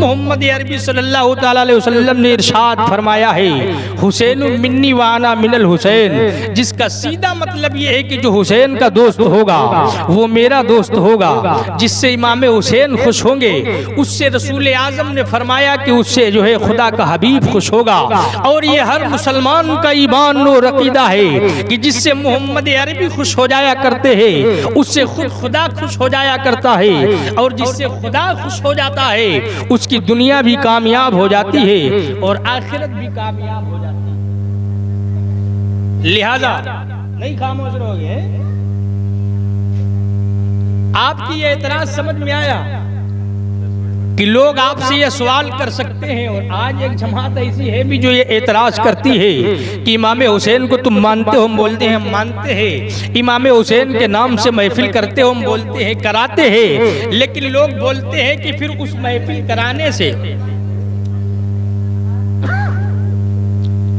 मोहम्मद अरबी सल्लल्लाहु ताला अलैहि वसल्लम ने इरशाद फरमाया है, हुसैन मिन्नी वाना मिनल हुसैन, जिसका सीधा मतलब ये है कि जो हुसैन का दोस्त होगा वो मेरा दोस्त होगा। जिससे इमाम हुसैन खुश होंगे उससे रसूल आजम ने फरमाया कि उससे जो है खुदा का हबीब खुश होगा। और ये हर मुसलमान का ईमान और अकीदा है कि जिससे मोहम्मद अरबी खुश हो जाया करते हैं उससे खुद खुदा खुश हो जाया करता है, और जिससे खुदा खुश हो जाता है उसकी दुनिया भी कामयाब हो जाती है और आखिरत भी कामयाब हो जाती है। लिहाजा नहीं खामोश रहोगे। आपकी ये एतराज समझ में आया कि लोग आपसे ये सवाल कर सकते हैं, और आज एक जमात ऐसी है भी जो ये एतराज करती है कि इमाम हुसैन को तुम मानते हो, हम बोलते हैं हम मानते हैं। इमाम हुसैन के नाम से महफिल करते हो, हम बोलते हैं कराते हैं। लेकिन लोग बोलते हैं कि फिर उस महफिल कराने से,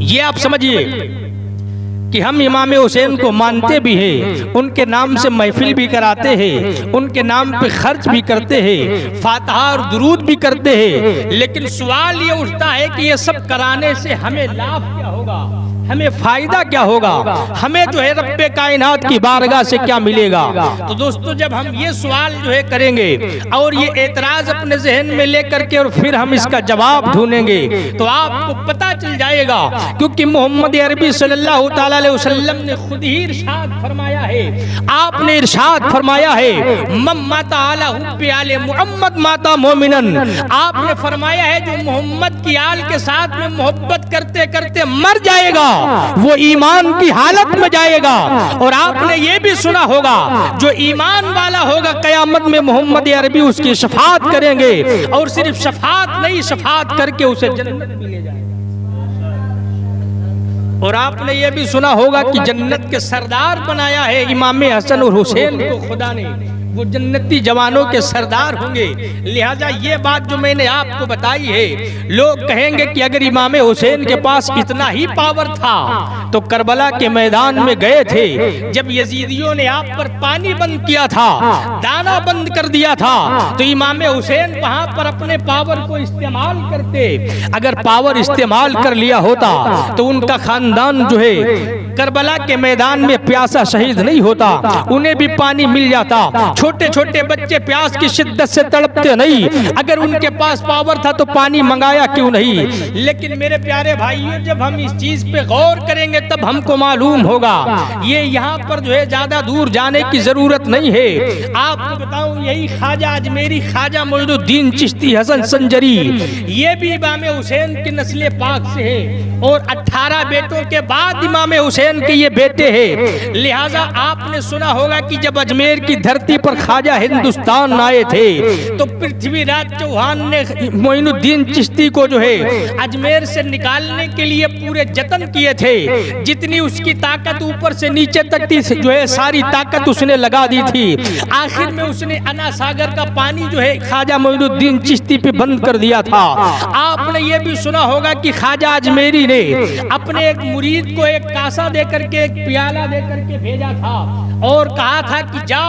ये आप समझिए कि हम इमाम हुसैन को मानते भी हैं, उनके नाम से महफिल भी कराते हैं, उनके नाम पे खर्च भी करते हैं, फातिहा और दुरूद भी करते हैं। लेकिन सवाल ये उठता है कि ये सब कराने से हमें लाभ क्या होगा, हमें फायदा क्या होगा, हमें जो है रब्बे कायनात की बारगाह से क्या मिलेगा। तो दोस्तों जब हम ये सवाल जो है करेंगे और ये एतराज अपने जहन में लेकर के और फिर हम इसका जवाब ढूंढेंगे तो आपको पता चल जाएगा, क्योंकि मोहम्मद अरबी सल्लल्लाहु ताला अलैहि वसल्लम ने खुद ही इरशाद फरमाया है। आपने इरशाद फरमाया है मम्माता आला हुब्बे आले मुहम्मद माता मोमिनन। आपने फरमाया है जो मोहम्मद की आल के साथ में मोहब्बत करते करते मर जाएगा वो ईमान की हालत में जाएगा। और आपने ये भी सुना होगा जो ईमान वाला होगा कयामत में मोहम्मद अरबी उसकी शफाअत करेंगे, और सिर्फ शफाअत नहीं शफाअत करके उसे जन्नत में ले जाएगा। और आपने ये भी सुना होगा कि जन्नत के सरदार बनाया है इमाम हसन और हुसैन को खुदा ने, वो जन्नती जवानों के सरदार होंगे। लिहाजा ये बात जो मैंने आपको बताई है, लोग कहेंगे कि अगर इमाम हुसैन के पास इतना ही पावर था तो करबला के मैदान में गए थे जब यजीदियों ने आप पर पानी बंद किया था, दाना बंद कर दिया था, तो इमाम हुसैन वहां पर अपने पावर को इस्तेमाल करते। अगर पावर इस्तेमाल कर लिया होता तो उनका खानदान जो है करबला के मैदान में प्यासा शहीद नहीं होता, उन्हें भी पानी मिल जाता। छोटे छोटे बच्चे प्यास की शिद्दत से तड़पते नहीं, अगर उनके पास पावर था तो पानी मंगाया क्यों नहीं। लेकिन मेरे प्यारे भाइयों जब हम इस चीज पे गौर करेंगे तब हमको मालूम होगा ये यहाँ पर जो है ज्यादा दूर जाने की जरूरत नहीं है। आपको बताऊं यही ख्वाजा अजमेरी ख्वाजा मोइनुद्दीन चिश्ती हसन संजरी ये भी इमाम हुसैन की नस्ल पाक से है, और 18 बेटों के बाद इमाम हुसैन के ये बेटे हैं। लिहाजा आपने सुना होगा कि जब अजमेर की धरती पर ख्वाजा हिंदुस्तान आए थे तो पृथ्वीराज चौहान ने मोइनुद्दीन चिश्ती को जो है अजमेर से निकालने के लिए पूरे जतन किए थे। जितनी उसकी ताकत ऊपर से नीचे तक थी जो है सारी ताकत उसने लगा दी थी। आखिर में उसने अना सागर का पानी जो है ख्वाजा मोइनुद्दीन चिश्ती पे बंद कर दिया था। आपने ये भी सुना होगा कि ख्वाजा अजमेरी ने अपने एक मुरीद को एक कासा देकर के, एक प्याला देकर के भेजा था और कहा था कि जा,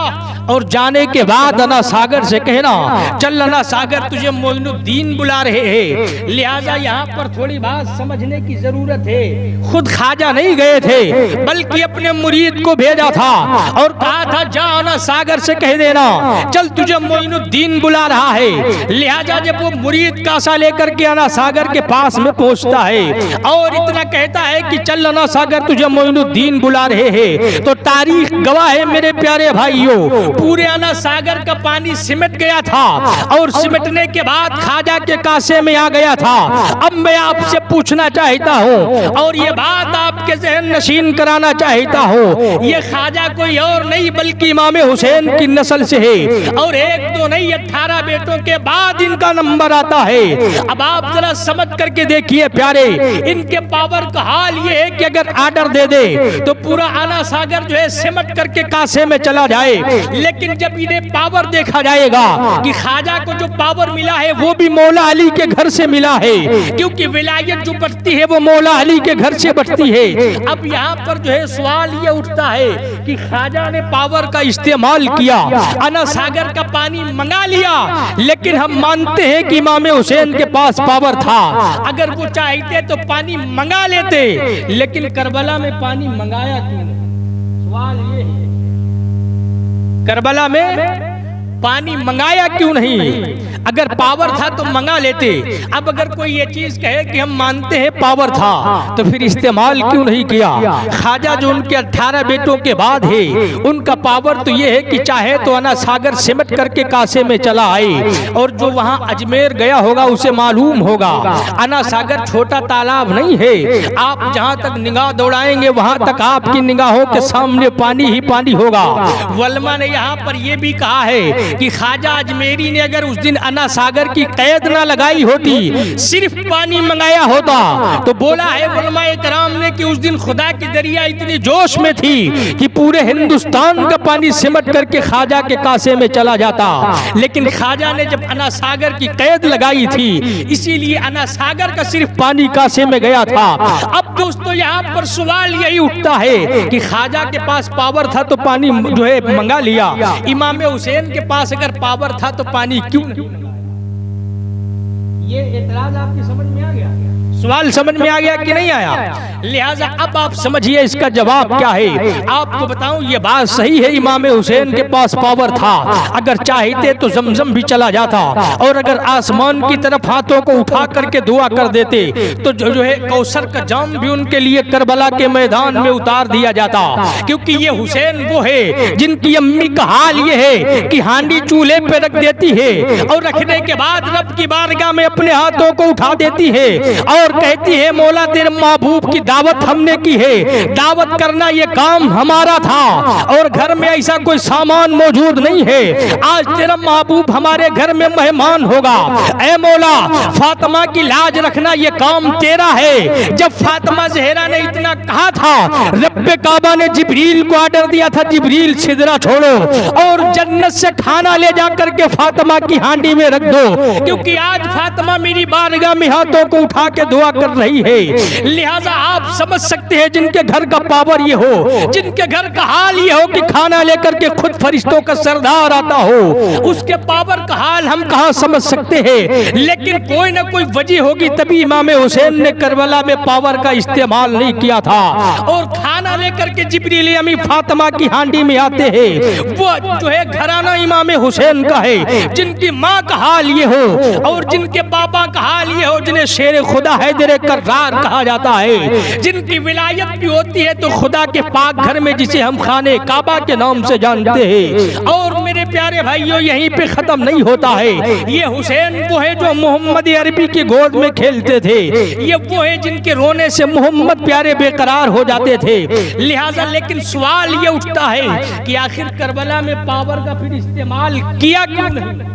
और जाने के बाद अना सागर से कहना चल अना सागर तुझे मोइनुद्दीन बुला रहे हैं। लिहाजा यहाँ पर थोड़ी बात समझने की जरूरत है। खुद ख्वाजा नहीं गए थे बल्कि अपने मुरीद को भेजा था और कहा था जा अना सागर से कह देना चल तुझे मोइनुद्दीन बुला रहा है। लिहाजा जब वो मुरीद कासा लेकर के अना सागर के पास में पहुंचता है और इतना कहता है कि चल अना सागर तुझे मोइनुद्दीन बुला रहे हैं, तो तारीख गवाह है मेरे प्यारे भाइयों पूरे अना सागर का पानी सिमट गया था और सिमटने के बाद ख्वाजा के कासे में आ गया था। अब मैं आपसे पूछना चाहता हूँ और ये बात आपके जहन नशीन कराना चाहता हूँ, ये ख्वाजा कोई और नहीं बल्कि इमाम हुसैन की नस्ल से है, और एक दो नहीं 18 बेटों के बाद इनका नंबर आता है। अब आप जरा समझ करके देखिए प्यारे, इनके पावर का हाल ये है कि अगर आर्डर दे दे तो पूरा अना सागर जो है सिमट करके कासे में चला जाए। लेकिन जब इन्हें पावर देखा जाएगा कि ख्वाजा को जो पावर मिला है वो भी मौला अली के घर से मिला है, क्योंकि विलायत विलायत जो बढ़ती है वो मौला अली के घर से बढ़ती है। अब यहाँ पर जो है सवाल ये उठता है कि ख्वाजा ने पावर का इस्तेमाल किया, अना सागर का पानी मंगा लिया, लेकिन हम मानते हैं कि इमाम हुसैन के पास पावर था। अगर वो चाहते तो पानी मंगा लेते, लेकिन करबला में पानी मंगाया क्यों? सवाल ये है, करबला में पानी मंगाया क्यों नहीं? अगर पावर था तो मंगा लेते। अब अगर कोई ये चीज कहे कि हम मानते हैं पावर था, तो फिर इस्तेमाल क्यों नहीं किया? ख्वाजा जो उनके 18 बेटों के बाद है, उनका पावर तो ये है कि चाहे तो अना सागर सिमट करके कासे में चला आए, और जो वहां अजमेर गया होगा उसे मालूम होगा अना सागर छोटा तालाब नहीं है। आप जहां तक निगाह दौड़ाएंगे वहां तक आपकी निगाहों के सामने पानी ही पानी होगा। वल्मा ने यहाँ पर यह भी कहा है कि ख्वाजा अजमेरी ने अगर उस दिन अना सागर की कैद ना लगाई होती, सिर्फ पानी मंगाया होता, तो बोला है उलमाए कराम ने कि उस दिन खुदा की दरिया इतनी जोश में थी कि पूरे हिंदुस्तान का पानी सिमट करके ख्वाजा के कासे में चला जाता। लेकिन ख्वाजा ने जब अना सागर की कैद लगाई थी, इसीलिए अना सागर का सिर्फ पानी कासे में गया था। अब दोस्तों यहाँ पर सवाल यही उठता है कि ख्वाजा के पास पावर था तो पानी जो है मंगा लिया, इमाम हुसैन के पास अगर पावर था तो पानी क्यों नहीं? ये एतराज आपकी समझ में आ गया? सवाल समझ में आ गया कि नहीं आया? लिहाजा अब आप समझिए इसका जवाब क्या है। आपको बताऊं ये बात सही है, इमाम हुसैन के पास पावर था, अगर चाहते तो जमजम भी चला जाता, और अगर आसमान की तरफ हाथों को उठा करके दुआ कर देते तो जो है कौसर का जाम भी उनके लिए करबला के मैदान में उतार दिया जाता। क्योंकि ये हुसैन वो है जिनकी अम्मी का हाल ये है कि हांडी चूल्हे पे रख देती है, और रखने के बाद रब की बारगाह में अपने हाथों को उठा देती है और कहती है मौला तेरे महबूब की दावत हमने की है, दावत करना ये काम हमारा था, और घर में ऐसा कोई सामान मौजूद नहीं है, आज तेरा महबूब हमारे घर में मेहमान होगा। ऐ मौला फातिमा की लाज रखना ये काम तेरा है। जब फातिमा जहरा ने इतना कहा था, रब्बे काबा ने जिब्रील को ऑर्डर दिया था, जिब्रील सिदरा छोड़ो और जन्नत से खाना ले जा करके फातिमा की हांडी में रख दो, क्योंकि आज फातिमा मेरी बारगाह में हाथों को उठा के दुआ कर रही है। लिहाजा आप समझ सकते हैं जिनके घर का पावर ये हो, जिनके घर का हाल ये हो कि खाना लेकर के खुद फरिश्तों का सरदार आता हो, उसके पावर का हाल हम कहां समझ सकते हैं। लेकिन कोई ना कोई वजह होगी तभी इमाम हुसैन ने करबला में पावर का इस्तेमाल नहीं किया था। और खाना लेकर के जिब्रील अमी फातिमा की हांडी में आते हैं, वो जो है घराना इमाम हुसैन का है, जिनकी माँ का हाल ये हो और जिनके बाबा का हाल ये हो, जिन्हें शेर खुदा हैदर कर्रार कहा जाता है, जिनकी विलायत भी होती है तो खुदा के पाक घर में, जिसे हम खाने काबा के नाम से जानते हैं। और मेरे प्यारे भाइयों यहीं पे खत्म नहीं होता है, ये हुसैन वो है जो मोहम्मद अरबी की गोद में खेलते थे, ये वो है जिनके रोने से मोहम्मद प्यारे बेकरार हो जाते थे। लिहाजा लेकिन सवाल ये उठता है कि आखिर करबला में पावर का फिर इस्तेमाल किया क्यों नहीं?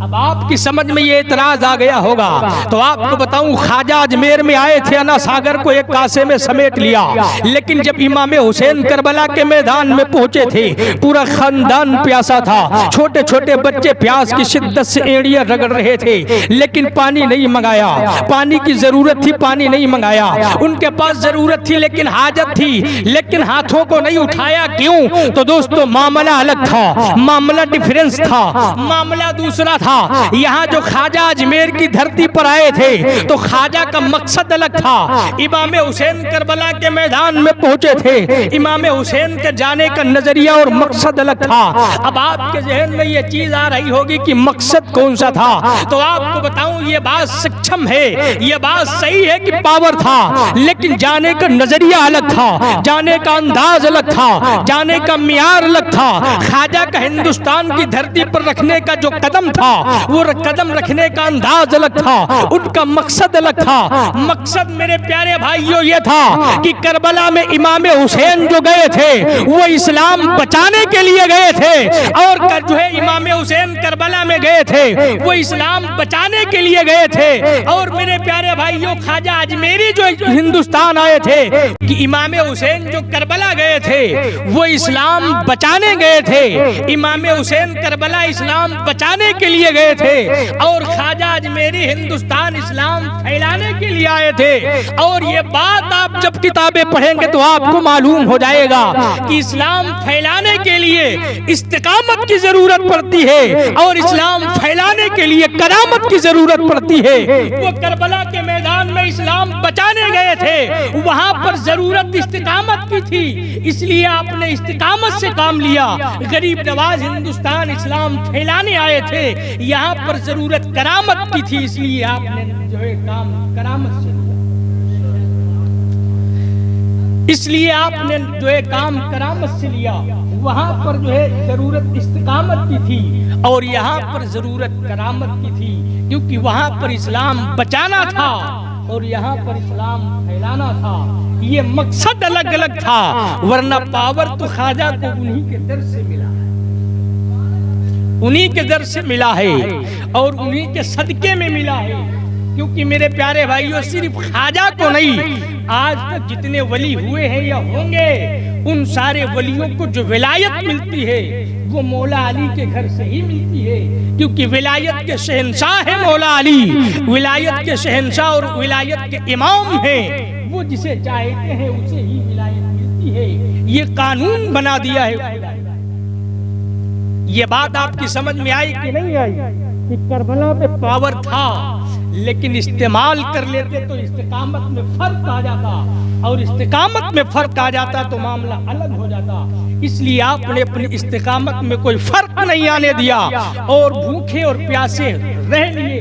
अब आपकी समझ में ये इतराज आ गया होगा, तो आपको बताऊं ख्वाजा अजमेर में आए थे, अना सागर को एक कासे में समेट लिया, लेकिन जब इमाम हुसैन करबला के मैदान में पहुंचे थे, पूरा खानदान प्यासा था, छोटे छोटे बच्चे प्यास की शिद्दत से एड़ियां रगड़ रहे थे, लेकिन पानी नहीं मंगाया। पानी की जरूरत थी, पानी नहीं मंगाया। उनके पास जरूरत थी लेकिन हाजत थी, लेकिन हाथों को नहीं उठाया। क्यों? तो दोस्तों मामला अलग था, मामला डिफरेंस था, मामला दूसरा था। यहाँ जो ख्वाजा अजमेर की धरती पर आए थे तो ख्वाजा का मकसद अलग था। इमाम हुसैन करबला के मैदान में पहुंचे थे, इमाम हुसैन के जाने का नजरिया और मकसद अलग था। अब आपके जहन में ये चीज आ रही होगी कि मकसद कौन सा था, तो आपको बताऊं ये बात सक्षम है, ये बात सही है कि पावर था, लेकिन जाने का नजरिया अलग था, जाने का अंदाज अलग था, जाने का मियार अलग था। ख्वाजा का हिंदुस्तान की धरती पर रखने का जो कदम था, वो कदम रखने का अंदाज अलग था, उनका मकसद अलग था। मकसद मेरे प्यारे भाइयों ये था कि करबला में इमाम हुसैन जो गए थे वो इस्लाम बचाने के लिए गए थे, और जो है इमाम हुसैन करबला में गए थे वो इस्लाम बचाने के लिए गए थे। और मेरे प्यारे भाइयों ख्वाजा अजमेरी जो हिंदुस्तान आए थे कि इमाम हुसैन जो करबला गए थे वो इस्लाम बचाने गए थे, इमाम हुसैन करबला इस्लाम बचाने के लिए लिए गए थे और ख्वाजा अजमेरी हिंदुस्तान इस्लाम फैलाने के लिए आए थे। और ये बात आप जब किताबें पढ़ेंगे तो आपको मालूम हो जाएगा कि इस्लाम फैलाने के लिए इस्तिकामत की जरूरत पड़ती है और इस्लाम फैलाने के लिए करामत की जरूरत पड़ती है। वो करबला के मैदान में इस्लाम बचाने गए थे, वहां पर जरूरत इस्तिकामत की थी, इसलिए आपने इस्तिकामत से काम लिया। गरीब नवाज हिंदुस्तान इस्लाम फैलाने आए थे, यहाँ पर जरूरत करामत की थी, इसलिए आपने जो है काम करामत से लिया। इसलिए आपने जो है काम करामत से लिया। वहां पर जो है जरूरत इस्तिकामत की थी और यहाँ पर जरूरत करामत की थी, क्योंकि वहां पर इस्लाम बचाना था और यहाँ पर इस्लाम फैलाना था। ये मकसद अलग अलग था, वरना पावर तो ख्वाजा को उन्हीं के दर से मिला है, उन्हीं के दर से मिला है और उन्हीं के सदके में मिला है। क्योंकि मेरे प्यारे भाइयों, सिर्फ ख्वाजा को नहीं, आज तक जितने वली हुए हैं या होंगे, उन सारे वलियों को जो विलायत मिलती है वो मौला अली के घर से ही मिलती है, क्योंकि विलायत के शहंशाह है मौला अली, विलायत के शहंशाह और विलायत के इमाम हैं। वो जिसे चाहते हैं उसे ही विलायत मिलती है। ये कानून बना दिया है। ये बात आपकी समझ में आई कि नहीं आई कि करबला में पावर था, लेकिन इस्तेमाल कर लेते तो इस्तिकामत में फर्क आ जाता, और इस्तिकामत में फर्क आ जाता तो मामला अलग हो जाता। इसलिए आपने अपनी इस्तिकामत में कोई फर्क नहीं आने दिया और भूखे और प्यासे रह लिए,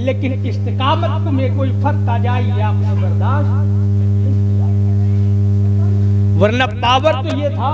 लेकिन इस्तिकामत में कोई फर्क आ जाए ये आपने बर्दाश्त नहीं किया। वरना पावर तो ये था